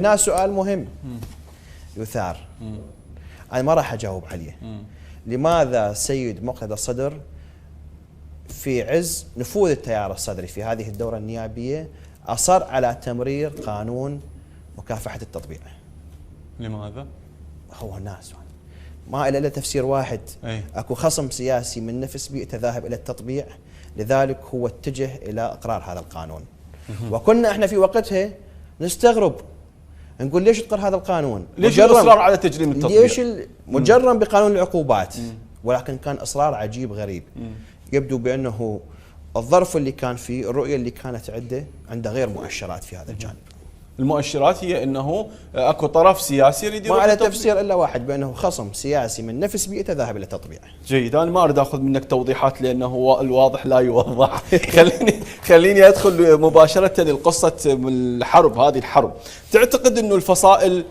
هنا سؤال مهم يثار، أنا ما راح أجاوب عليه. لماذا سيد مقتدى الصدر في عز نفوذ التيار الصدري في هذه الدورة النيابية أصر على تمرير قانون مكافحة التطبيع؟ لماذا؟ هو الناس ما إلا تفسير واحد. أي. أكو خصم سياسي من نفس بيئته ذاهب إلى التطبيع، لذلك هو اتجه إلى إقرار هذا القانون. وكنا احنا في وقتها نستغرب، نقول ليش تقر هذا القانون؟ ليش الإصرار على تجريم التطبيع؟ ليش مجرم بقانون العقوبات؟ ولكن كان إصرار عجيب غريب. يبدو بأنه الظرف اللي كان فيه، الرؤية اللي كانت عنده غير مؤشرات في هذا الجانب. المؤشرات هي انه اكو طرف سياسي يريد ما على تفسير الا واحد، بانه خصم سياسي من نفس بيئته ذاهب الى التطبيع. جيد، انا ما اريد اخذ منك توضيحات لانه هو الواضح لا يوضح. خليني ادخل مباشره للقصه الحرب. هذه الحرب تعتقد انه الفصائل